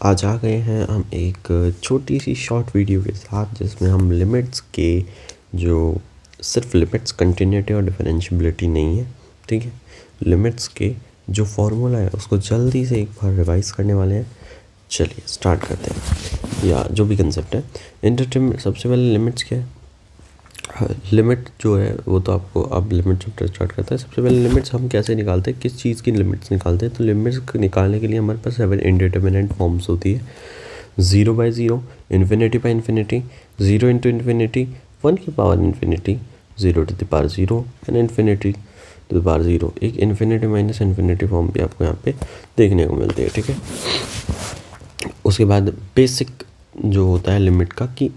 आज आ गए हैं हम एक छोटी सी शॉर्ट वीडियो के साथ जिसमें हम लिमिट्स के जो सिर्फ लिमिट्स कंटिन्यूटी और डिफरेंशियबिलिटी नहीं है, ठीक है। लिमिट्स के जो फॉर्मूला है उसको जल्दी से एक बार रिवाइज करने वाले हैं। चलिए स्टार्ट करते हैं, या जो भी कंसेप्ट है इंटरटेनमेंट। सबसे पहले लिमिट्स क्या है? लिमिट जो है वो तो आपको अब लिमिट चैप्टर स्टार्ट करता है। सबसे पहले लिमिट्स हम कैसे निकालते हैं, किस चीज़ की लिमिट्स निकालते हैं? तो लिमिट्स निकालने के लिए हमारे पास 7 इंडिटरमिनेंट फॉर्म्स होती है। 0/0, infinity by infinity, 0 into infinity, 1 की power infinity, 0 to the power 0 and infinity to the power 0। एक इन्फिनिटी माइनस इन्फिनिटी फॉर्म भी आपको यहाँ पे देखने को मिलती है, ठीक है। उसके बाद बेसिक जो होता है लिमिट का कि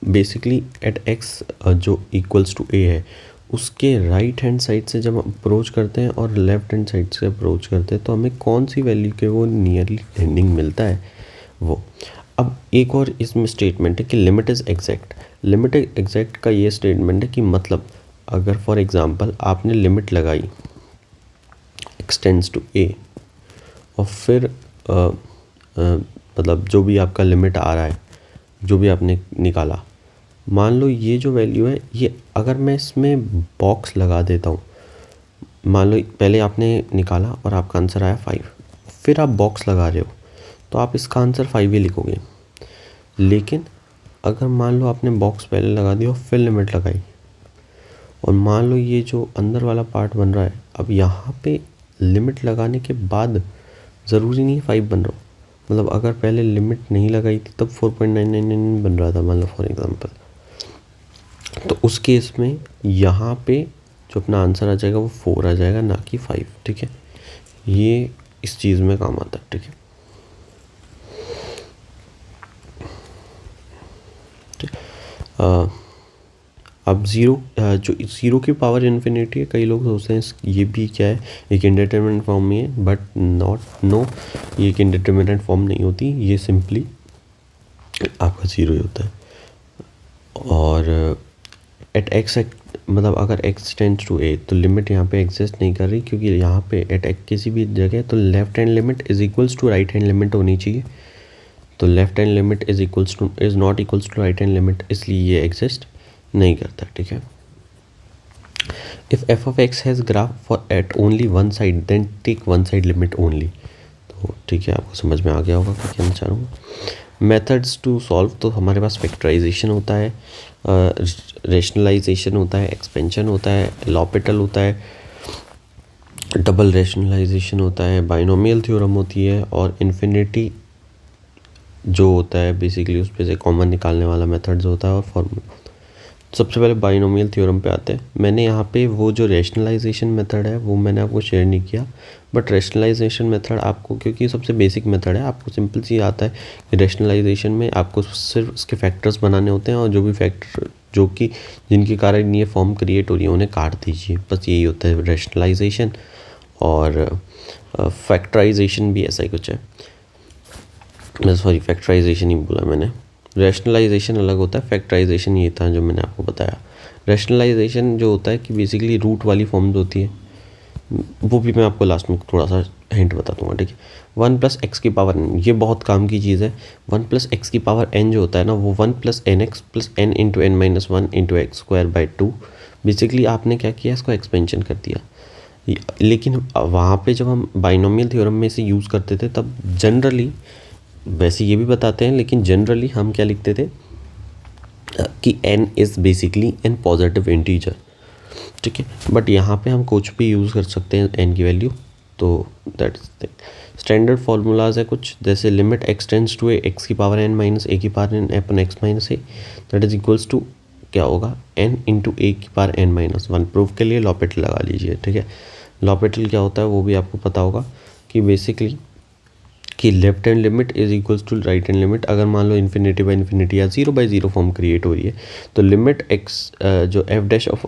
बेसिकली एट एक्स जो इक्वल्स टू ए है उसके राइट हैंड साइड से जब अप्रोच करते हैं और लेफ्ट हैंड साइड से अप्रोच करते हैं तो हमें कौन सी वैल्यू के वो नियरली एंडिंग मिलता है वो। अब एक और इसमें स्टेटमेंट है कि limit is exact. Limit exact का ये स्टेटमेंट है कि मतलब अगर फॉर एग्जांपल आपने लिमिट लगाई एक्सटेंड्स टू ए और फिर मतलब जो भी आपका लिमिट आ रहा है, जो भी आपने निकाला, मान लो ये जो वैल्यू है ये अगर मैं इसमें बॉक्स लगा देता हूँ, मान लो पहले आपने निकाला और आपका आंसर आया 5, फिर आप बॉक्स लगा रहे हो तो आप इसका आंसर 5 ही लिखोगे। लेकिन अगर मान लो आपने बॉक्स पहले लगा दिया और फिर लिमिट लगाई और मान लो ये जो अंदर वाला पार्ट बन रहा है, अब यहाँ पे लिमिट लगाने के बाद ज़रूरी नहीं है 5 बन रहा हो। मतलब अगर पहले लिमिट नहीं लगाई थी तब 4.999 बन रहा था, मान लो फॉर एग्जांपल, तो उस केस में यहाँ पे जो अपना आंसर आ जाएगा वो 4 आ जाएगा, ना कि 5, ठीक है। ये इस चीज़ में काम आता है, ठीक है। अब जो 0 की पावर इन्फिनिटी है, कई लोग सोचते हैं ये भी क्या है, एक इंडिटरमिनेंट फॉर्म में है, बट नो, ये एक इंडिटरमिनेंट फॉर्म नहीं होती, ये सिंपली आपका 0 ही होता है। और एट एक्स मतलब अगर एक्स टेंड्स टू ए तो लिमिट यहाँ पे एग्जिस्ट नहीं कर रही, क्योंकि यहाँ पे एट एक्स किसी भी जगह तो left hand limit is equals to right hand limit होनी चाहिए। तो left hand limit is not equals to right hand limit, इसलिए ये एग्जिस्ट नहीं करता, ठीक है। If F of X has graph for at only one side then take one side limit only. तो ठीक है, आपको समझ में आ गया होगा क्या कहना चाह रहा हूँ। मेथड्स टू सॉल्व, तो हमारे पास फैक्टराइजेशन होता है, रेशनलाइजेशन होता है, एक्सपेंशन होता है, लॉपिटल होता है, डबल रेशनलाइजेशन होता है, बाइनोमियल थ्योरम होती है, और इन्फिनिटी जो होता है बेसिकली उस पे से कॉमन निकालने वाला मेथड्स होता है, और फॉर्मूला। सबसे पहले बाइनोमियल थ्योरम पे आते हैं। मैंने यहाँ पे वो जो रेशनलाइजेशन मेथड है वो मैंने आपको शेयर नहीं किया, बट रेशनलाइजेशन मेथड आपको, क्योंकि सबसे बेसिक मेथड है, आपको सिंपल सी आता है कि रेशनलाइजेशन में आपको सिर्फ उसके फैक्टर्स बनाने होते हैं और जो भी फैक्टर जो कि जिनके कारण ये फॉर्म क्रिएट हो रही है उन्हें काट दीजिए, बस यही होता है रेशनलाइजेशन। और फैक्टराइजेशन भी ऐसा ही कुछ है, सॉरी फैक्टराइजेशन ही बोला मैंने, रैशनलाइजेशन अलग होता है, फैक्टराइजेशन ये था जो मैंने आपको बताया। रैशनलाइजेशन जो होता है कि बेसिकली रूट वाली फॉर्म्स होती है, वो भी मैं आपको लास्ट में थोड़ा सा हिंट बता दूंगा, ठीक है। 1 प्लस एक्स की पावर n, ये बहुत काम की चीज़ है। 1 प्लस एक्स की पावर n जो होता है ना, वो 1 plus n x plus n into n minus 1 into x square by 2। Basically आपने क्या किया, इसको एक्सपेंशन कर दिया। लेकिन वहाँ पे जब हम बाइनोमियल थ्योरम में इसे यूज़ करते थे तब जनरली, वैसे ये भी बताते हैं, लेकिन जनरली हम क्या लिखते थे कि n is basically n positive integer, ठीक है। बट यहाँ पे हम कुछ भी यूज़ कर सकते हैं n की वैल्यू, तो दैट इज स्टैंडर्ड फार्मूलाज है कुछ, जैसे limit x tends to a x की पावर n माइनस ए की power n upon x minus a, that is equals to क्या होगा, n इंटू ए की पावर n माइनस 1। प्रूफ के लिए लॉपिटल लगा लीजिए, ठीक है। लॉपिटल क्या होता है वो भी आपको पता होगा कि बेसिकली कि left hand limit is equals to right hand limit. अगर मान लो इन्फिनिटी बाई इन्फिनिटी या 0/0 फॉर्म क्रिएट हो रही है तो लिमिट एक्स जो एफ डैश ऑफ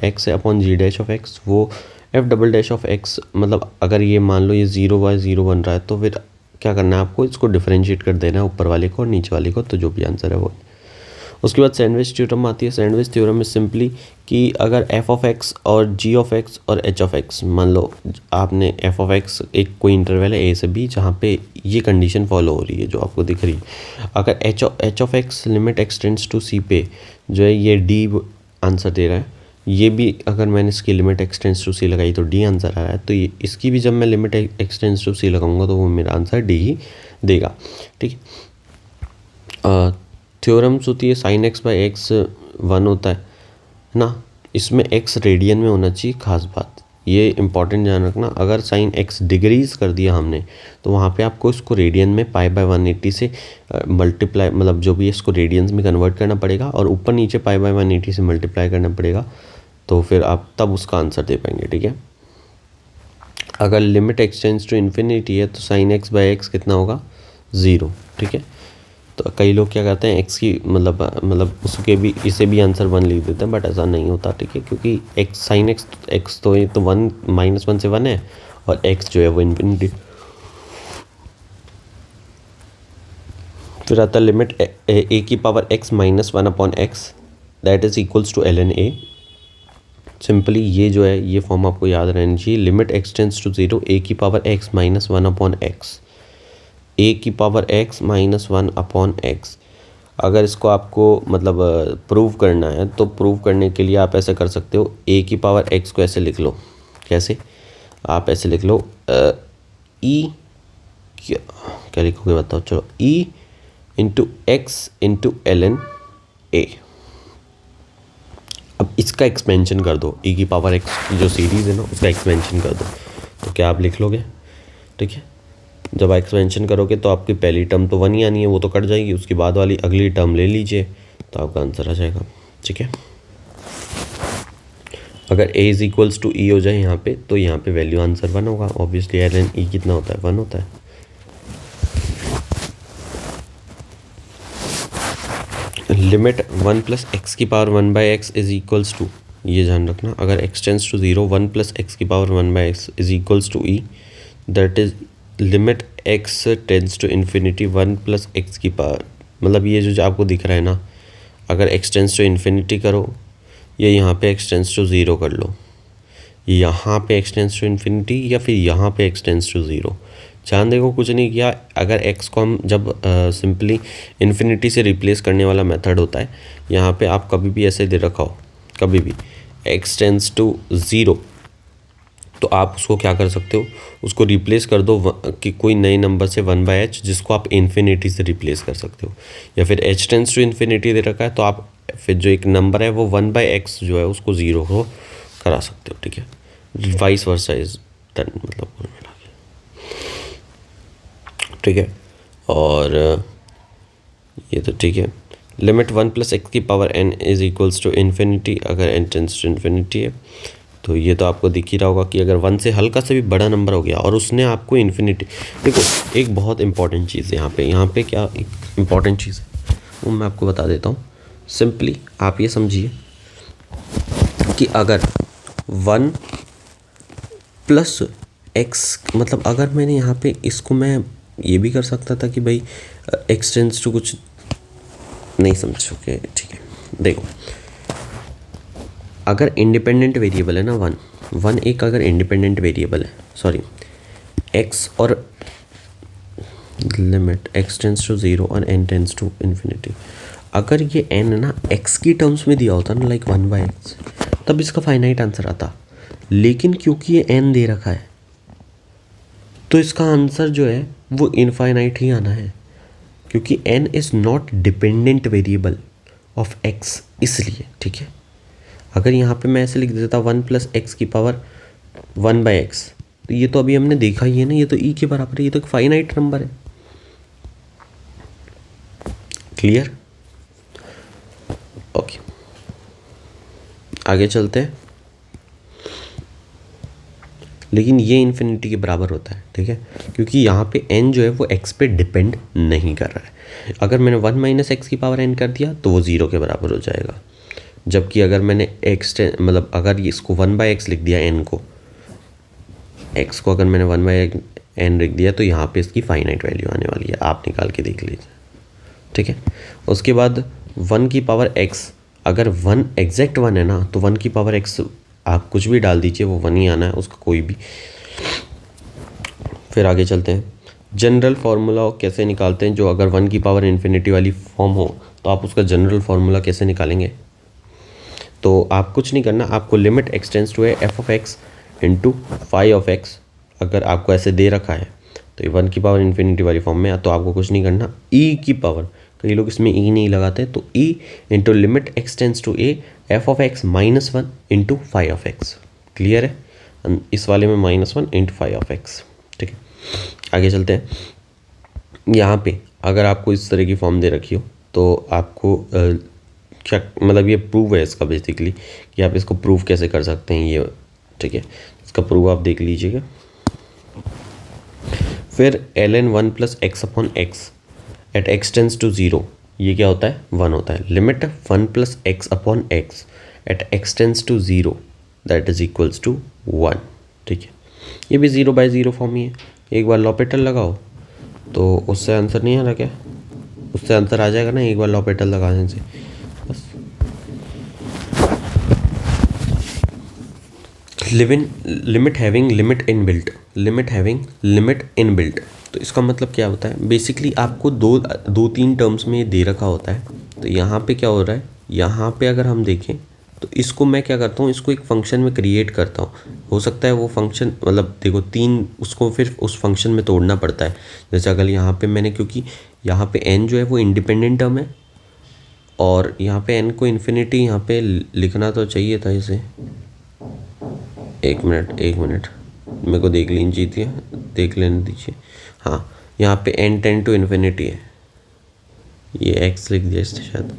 एक्स है upon g dash of x, वो f double dash of x, मतलब अगर ये मान लो ये 0/0 बन रहा है तो फिर क्या करना है आपको, इसको डिफरेंशिएट कर देना है ऊपर वाले को और नीचे वाले को, तो जो भी आंसर है वो। उसके बाद सैंडविच थ्योरम आती है। सैंडविच थ्योरम में सिंपली कि अगर एफ ऑफ एक्स और जी ऑफ एक्स और एच ऑफ एक्स, मान लो आपने एफ ऑफ एक्स एक कोई इंटरवल है ए से बी जहाँ पे ये कंडीशन फॉलो हो रही है जो आपको दिख रही है। अगर h of x limit extends to c पे जो है ये डी आंसर दे रहा है, ये भी अगर मैंने इसकी लिमिट एक्सटेंड्स टू सी लगाई तो डी आंसर आ रहा है, तो ये इसकी भी जब मैं लिमिट एक्सटेंड्स टू सी लगाऊंगा तो वो मेरा आंसर डी ही देगा। ठीक है। थ्योरम्स होती है साइन एक्स बाई एक्स 1 होता है ना, इसमें एक्स रेडियन में होना चाहिए। खास बात ये इंपॉर्टेंट ध्यान रखना, अगर साइन एक्स डिग्रीज कर दिया हमने तो वहाँ पे आपको इसको रेडियन में पाई बाय 180 से मल्टीप्लाई, मतलब जो भी है इसको रेडियंस में कन्वर्ट करना पड़ेगा और ऊपर नीचे पाई बाय 180 से मल्टीप्लाई करना पड़ेगा, तो फिर आप तब उसका आंसर दे पाएंगे। ठीक है। अगर लिमिट एक्सटेंड्स टू इन्फिनिटी है तो साइन एक्स बाई एक्स कितना होगा 0। ठीक है। तो कई लोग क्या करते हैं एक्स की मतलब उसके भी इसे भी आंसर 1 लिख देते हैं, बट ऐसा नहीं होता। ठीक है। क्योंकि एक्स साइन एक्स तो ये तो 1 -1 से 1 है और एक्स जो है वो इन्फिनिटी। फिर आता है लिमिट ए की power x -1 upon x that is equals to ln a। Simply ये जो है ये फॉर्म आपको याद रहनी चाहिए। लिमिट एक्सटेंड्स टू 0 ए की पावर एक्स -1 अपॉन एक्स, ए की पावर एक्स -1 अपॉन एक्स। अगर इसको आपको मतलब प्रूव करना है तो प्रूव करने के लिए आप ऐसे कर सकते हो, ए की पावर एक्स को ऐसे लिख लो। कैसे? आप ऐसे लिख लो ई, क्या लिखोगे बताओ, चलो E into x into ln a। अब इसका एक्सपेंशन कर दो, ई की पावर एक्स की जो सीरीज़ है ना उसका एक्सपेंशन कर दो, तो क्या आप लिख लोगे? ठीक है। जब एक्सपेंशन करोगे तो आपकी पहली टर्म तो 1 ही आनी है, वो तो कट जाएगी, उसके बाद वाली अगली टर्म ले लीजिए तो आपका आंसर आ जाएगा। ठीक है। अगर a इज इक्वल्स टू ई हो जाए यहाँ पे तो यहाँ पे वैल्यू आंसर 1 होगा। ऑब्वियसली ln e कितना होता है? 1 होता है। लिमिट 1 प्लस एक्स की power 1 by x is equals to, ये ध्यान रखना, अगर x tends to 0 1 plus x की power 1 by x is equals to e, that is limit x tends to infinity 1 plus x की पावर, मतलब ये जो आपको दिख रहा है ना, अगर एक्स टेंस टू इन्फिनिटी करो या यहाँ पे एक्स टेंस टू 0 कर लो, यहाँ पे एक्स टेंस टू इन्फिनिटी या फिर यहाँ पे एक्स टेंस टू 0, ध्यान देखो कुछ नहीं किया। अगर x को हम जब सिंपली इन्फिनिटी से रिप्लेस करने वाला मेथड होता है, यहाँ पे आप कभी भी ऐसे दे रखा हो, कभी भी x टेंस टू 0, तो आप उसको क्या कर सकते हो, उसको रिप्लेस कर दो कि कोई नए नंबर से 1/h जिसको आप इन्फिनिटी से रिप्लेस कर सकते हो, या फिर h टेंस टू इन्फिनिटी दे रखा है तो आप फिर जो एक नंबर है वो 1/x जो है उसको 0 को करा सकते हो। ठीक है। वाइस वर्सा इज डन, मतलब ठीक है। और ये तो ठीक है। लिमिट 1 प्लस एक्स की power n is equals to infinity, अगर n टेंस टू इन्फिनिटी है तो ये तो आपको दिख ही रहा होगा कि अगर 1 से हल्का से भी बड़ा नंबर हो गया और उसने आपको इन्फिनिटी, देखो एक बहुत इंपॉर्टेंट चीज़ है यहाँ पे क्या एक इम्पॉर्टेंट चीज़ है वो मैं आपको बता देता हूँ। सिंपली आप ये समझिए कि अगर 1 प्लस एक्स, मतलब अगर मैंने यहाँ पे इसको मैं ये भी कर सकता था कि भाई एक्स टेंस टू कुछ नहीं समझोगे। ठीक है। देखो अगर इंडिपेंडेंट वेरिएबल है ना 1 एक अगर इंडिपेंडेंट वेरिएबल है, सॉरी एक्स और लिमिट एक्स टेंस टू 0 और n टेंस टू इन्फिनिटी, अगर ये n ना x की टर्म्स में दिया होता ना लाइक 1/x, तब इसका फाइनाइट आंसर आता। लेकिन क्योंकि ये n दे रखा है तो इसका आंसर जो है वो इनफाइनाइट ही आना है, क्योंकि n is not dependent variable of x, इसलिए। ठीक है। अगर यहाँ पे मैं ऐसे लिख देता 1 प्लस एक्स की पावर 1/x, तो ये तो अभी हमने देखा ही है ना, ये तो e के बराबर है, ये तो एक फाइनाइट नंबर है। क्लियर? ओके, आगे चलते हैं। लेकिन ये इन्फिनिटी के बराबर होता है। ठीक है। क्योंकि यहाँ पे n जो है वो x पे डिपेंड नहीं कर रहा है। अगर मैंने 1 माइनस एक्स की पावर n कर दिया तो वो 0 के बराबर हो जाएगा, जबकि अगर मैंने मतलब अगर इसको 1/x लिख दिया, n को x को अगर मैंने 1/n लिख दिया तो यहाँ पे इसकी फाइनाइट वैल्यू आने वाली है, आप निकाल के देख लीजिए। ठीक है। उसके बाद 1 की पावर x, अगर 1 एग्जैक्ट 1 है ना तो 1 की पावर x आप कुछ भी डाल दीजिए, वो 1 ही आना है उसका कोई भी। फिर आगे चलते हैं, जनरल फार्मूला कैसे निकालते हैं, जो अगर 1 की पावर इन्फिनिटी वाली फॉर्म हो तो आप उसका जनरल फार्मूला कैसे निकालेंगे। तो आप कुछ नहीं करना, आपको limit x tends to f of x into phi of x, अगर आपको ऐसे दे रखा है तो ये 1 की पावर इन्फिनिटी वाली फॉर्म में, तो आपको कुछ नहीं करना, e की पावर, कई लोग इसमें e नहीं लगाते, तो e into limit x tends to a f of x minus 1 into phi of x. Clear है, इस वाले में -1 इंटू फाई ऑफ एक्स। ठीक है, आगे चलते हैं। यहाँ पे अगर आपको इस तरह की फॉर्म दे रखी हो तो आपको क्या मतलब, ये प्रूव है इसका बेसिकली कि आप इसको प्रूव कैसे कर सकते हैं ये। ठीक है, इसका प्रूव आप देख लीजिएगा। फिर ln 1 plus x upon x at x tends to 0, ये क्या होता है, 1 होता है। Limit 1 plus x upon x at x tends to 0 that is equals to 1। ठीक है, ये भी 0/0 फॉर्म ही है। एक बार लॉपिटल लगाओ तो उससे आंसर नहीं आ रहा क्या, उससे आंसर आ जाएगा ना एक बार लॉपिटल लगाने से बस। Limit having limit in built, तो इसका मतलब क्या होता है, बेसिकली आपको दो तीन टर्म्स में दे रखा होता है। तो यहाँ पे क्या हो रहा है, यहाँ पे अगर हम देखें तो इसको मैं क्या करता हूँ, इसको एक फंक्शन में क्रिएट करता हूँ। हो सकता है वो फंक्शन मतलब देखो तीन, उसको फिर उस फंक्शन में तोड़ना पड़ता है। जैसे अगर यहाँ पे मैंने, क्योंकि यहाँ पे n जो है वो इंडिपेंडेंट टर्म है और यहाँ पे n को इन्फिनिटी यहाँ पे लिखना तो चाहिए था इसे। एक मिनट मेरे को देख लेने दीजिए। हाँ, यहाँ पे n टेंड टू इन्फिनिटी है, ये x लिख दिया इसने शायद,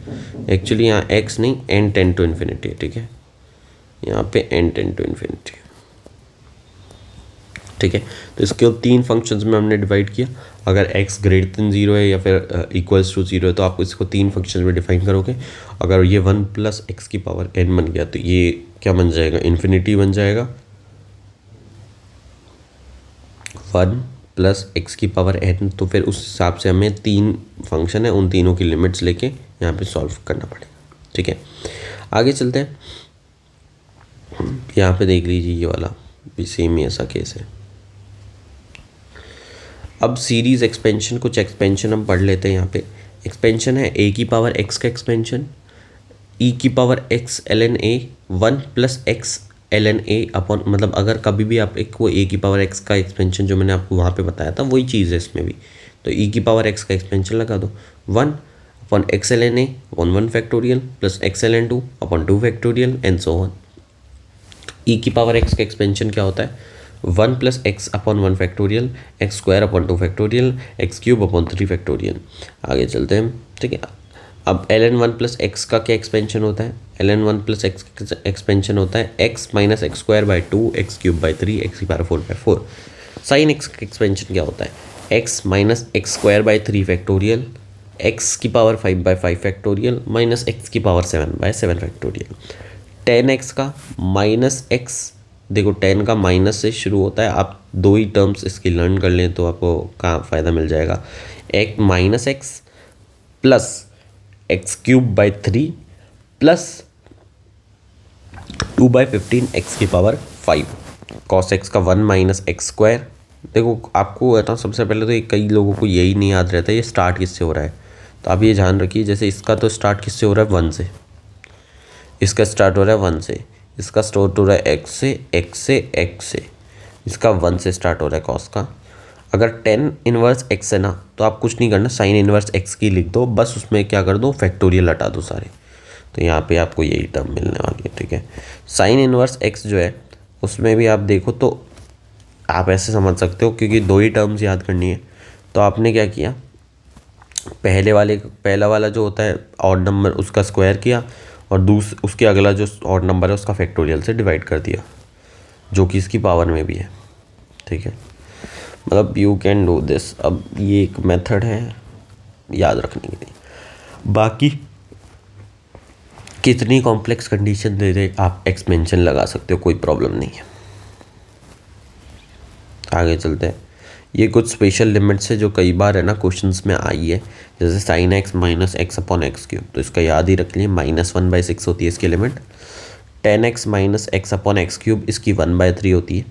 एक्चुअली यहाँ x नहीं n टेंड टू इन्फिनिटी है। ठीक है, यहाँ पे n टेंड टू इन्फिनिटी है। ठीक है, तो इसके तीन फंक्शंस में हमने डिवाइड किया। अगर x ग्रेटर देन 0 है या फिर इक्वल्स टू 0 है तो आप इसको तीन फंक्शन में डिफाइन करोगे। अगर ये 1 प्लस एक्स की पावर n बन गया तो ये क्या बन जाएगा, इन्फिनिटी बन जाएगा। 1 प्लस एक्स की पावर n, तो फिर उस हिसाब से हमें तीन फंक्शन है, उन तीनों की लिमिट्स लेके यहाँ पे सॉल्व करना पड़ेगा। ठीक है, आगे चलते हैं। यहाँ पे देख लीजिए, ये वाला भी सेम ही ऐसा केस है। अब सीरीज़ एक्सपेंशन, कुछ एक्सपेंशन हम पढ़ लेते हैं। यहाँ पे एक्सपेंशन है a की पावर x का एक्सपेंशन, e की power x ln a 1 plus x ln a upon, मतलब अगर कभी भी आप एक वो a की पावर x का एक्सपेंशन जो मैंने आपको वहाँ पे बताया था वही चीज़ है इसमें भी, तो e की पावर x का एक्सपेंशन लगा दो 1 upon x ln a 1 factorial plus x ln 2 upon 2 factorial and so on. e की पावर x का एक्सपेंशन क्या होता है, 1 plus x upon 1 factorial, x square upon 2 factorial, x cube upon 3 factorial. आगे चलते हैं। ठीक है, अब ln 1 प्लस एक्स का क्या एक्सपेंशन होता है, ln 1 प्लस एक्स का एक्सपेंशन होता है x minus x square by 2, x cube by 3, x की पावर 4/4। साइन एक्स का एक्सपेंशन क्या होता है, x minus x square by 3 factorial, x की पावर 5/5 फैक्टोरियल माइनस एक्स की पावर 7/7 फैक्टोरियल। 10x का माइनस एक्स, देखो 10 का माइनस से शुरू होता है, आप दो ही टर्म्स इसकी लर्न कर लें तो आपको कहाँ फ़ायदा मिल जाएगा। एक minus x plus x cube by 3 plus 2/15 x की पावर 5, कॉस एक्स का 1 माइनस एक्स स्क्वायर। देखो आपको है ना, सबसे पहले तो कई लोगों को यही नहीं याद रहता है ये स्टार्ट किससे हो रहा है, तो आप ये ध्यान रखिए। जैसे इसका तो स्टार्ट किससे हो रहा है, 1 से, इसका स्टार्ट हो रहा है 1 से, इसका स्टार्ट हो रहा है x से, इसका 1 से स्टार्ट हो रहा है कॉस का। अगर 10 इनवर्स x है ना तो आप कुछ नहीं करना, साइन इनवर्स x की लिख दो, बस उसमें क्या कर दो, फैक्टोरियल हटा दो सारे, तो यहाँ पे आपको यही टर्म मिलने वाली है। ठीक है, साइन इनवर्स x जो है उसमें भी आप देखो तो आप ऐसे समझ सकते हो, क्योंकि दो ही टर्म्स याद करनी है तो आपने क्या किया, पहला वाला जो होता है ऑड नंबर उसका स्क्वायर किया और उसके अगला जो ऑड नंबर है उसका फैक्टोरियल से डिवाइड कर दिया, जो कि इसकी पावर में भी है। ठीक है, मतलब यू कैन डू दिस। अब ये एक मेथड है याद रखने के लिए, बाकी कितनी कॉम्प्लेक्स कंडीशन दे दे आप एक्सपेंशन लगा सकते हो, कोई प्रॉब्लम नहीं है। आगे चलते हैं। ये कुछ स्पेशल लिमिट्स है जो कई बार है ना क्वेश्चंस में आई है, जैसे sine x minus x upon x cube, तो इसका याद ही रख लिए, -1/6 होती है इसकी limit. 10x minus x upon x cube, इसकी 1/3 होती है।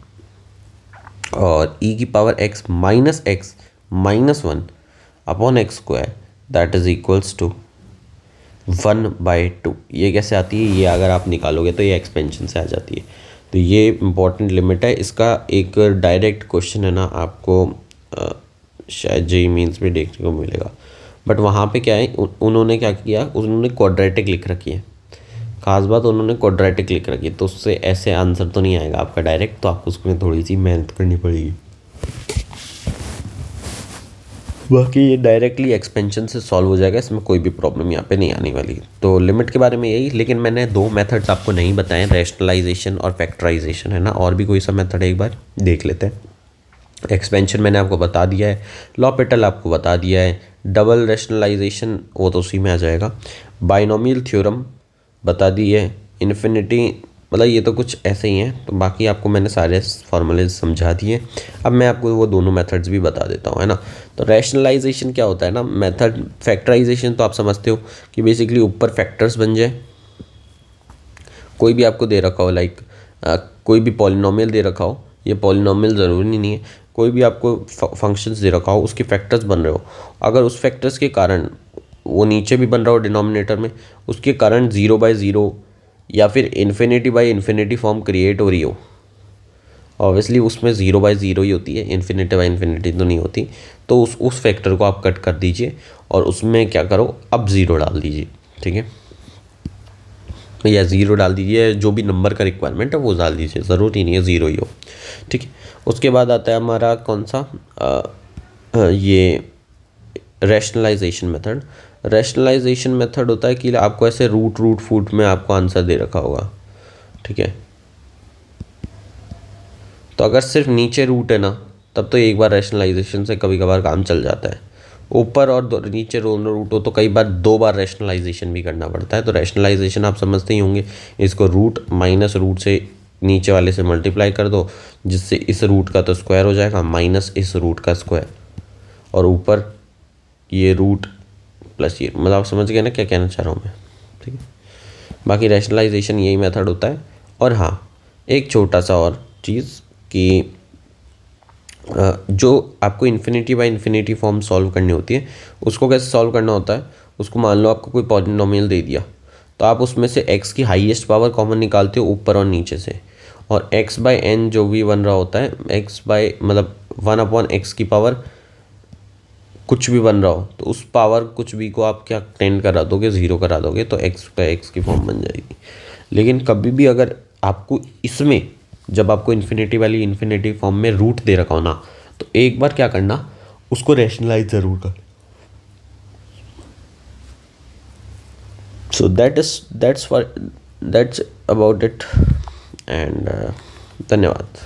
और e की power x minus x minus 1 upon x square, that is equals to 1/2। ये कैसे आती है, ये अगर आप निकालोगे तो ये एक्सपेंशन से आ जाती है। तो ये इंपॉर्टेंट लिमिट है। इसका एक डायरेक्ट क्वेश्चन है ना आपको शायद जेईई मेंस में देखने को मिलेगा, बट वहाँ पे क्या है, उन्होंने क्या किया, उन्होंने क्वाड्रेटिक लिख रखी है। खास बात उन्होंने क्वाड्रेटिक लिख रखी है, तो उससे ऐसे आंसर तो नहीं आएगा आपका डायरेक्ट, तो आपको उसमें थोड़ी सी मेहनत करनी पड़ेगी। बाकी ये डायरेक्टली एक्सपेंशन से सॉल्व हो जाएगा, इसमें कोई भी प्रॉब्लम यहाँ पे नहीं आने वाली। तो लिमिट के बारे में यही, लेकिन मैंने 2 मेथड्स आपको नहीं बताए, रैशनलाइजेशन और फैक्टराइजेशन, है ना। और भी कोई सा मेथड है, एक बार देख लेते हैं। एक्सपेंशन मैंने आपको बता दिया है, लॉपिटल आपको बता दिया है, डबल रैशनलाइजेशन वो तो उसी में आ जाएगा, बाइनोमियल थ्योरम बता दी है, इन्फिनिटी, मतलब ये तो कुछ ऐसे ही हैं। तो बाकी आपको मैंने सारे फॉर्मूले समझा दिए। अब मैं आपको वो दोनों मेथड्स भी बता देता हूँ, है ना। तो रैशनलाइजेशन क्या होता है ना मेथड, फैक्टराइजेशन तो आप समझते हो कि बेसिकली ऊपर फैक्टर्स बन जाए, कोई भी आपको दे रखा हो, लाइक कोई भी पॉलिनोमियल दे रखा हो, ये पॉलिनोमियल ज़रूरी नहीं है, कोई भी आपको फंक्शंस दे रखा हो, उसके फैक्टर्स बन रहे हो, अगर उस फैक्टर्स के कारण वो नीचे भी बन रहा हो डिनोमिनेटर में, उसके कारण 0/0 या फिर इन्फिनिटी फॉर्म क्रिएट हो रही हो, ऑब्वियसली उसमें 0/0 ही होती है, इन्फिनिटी तो नहीं होती। तो उस फैक्टर को आप कट कर दीजिए और उसमें क्या करो, अब 0 डाल दीजिए, ठीक है, या 0 डाल दीजिए, जो भी नंबर का रिक्वायरमेंट है वो डाल दीजिए, ज़रूरी नहीं है 0 ही हो, ठीक है। उसके बाद आता है हमारा कौन सा, ये रैशनलाइजेशन मेथड। रैशनलाइजेशन मेथड होता है कि आपको ऐसे रूट फूट में आपको आंसर दे रखा होगा, ठीक है। तो अगर सिर्फ नीचे रूट है ना, तब तो एक बार रैशनलाइजेशन से कभी कभार काम चल जाता है। ऊपर और नीचे दोनों रूट हो तो कई बार 2 बार रैशनलाइजेशन भी करना पड़ता है। तो रैशनलाइजेशन आप समझते ही होंगे, इसको रूट माइनस रूट से नीचे वाले से मल्टीप्लाई कर दो, जिससे इस रूट का तो स्क्वायर हो जाएगा माइनस इस रूट का स्क्वायर, और ऊपर ये रूट प्लस ये, मतलब आप समझ गए ना क्या कहना चाह रहा हूँ मैं, ठीक है। बाकी रैशनलाइजेशन यही मेथड होता है। और हाँ, एक छोटा सा और चीज़ कि जो आपको इन्फिनिटी फॉर्म सॉल्व करनी होती है, उसको कैसे सॉल्व करना होता है, उसको मान लो आपको कोई पॉलिनोमियल दे दिया, तो आप उसमें से x की हाईएस्ट पावर कॉमन निकालते हो ऊपर और नीचे से, और x/n जो भी बन रहा होता है, मतलब 1/x की पावर कुछ भी बन रहा हो, तो उस पावर कुछ भी को आप क्या टेंड करा दोगे, 0 करा दोगे, तो x/x की फॉर्म बन जाएगी। लेकिन कभी भी अगर आपको इसमें, जब आपको इन्फिनिटी फॉर्म में रूट दे रखा हो ना, तो एक बार क्या करना, उसको रैशनलाइज ज़रूर कर। So that's about it, and धन्यवाद।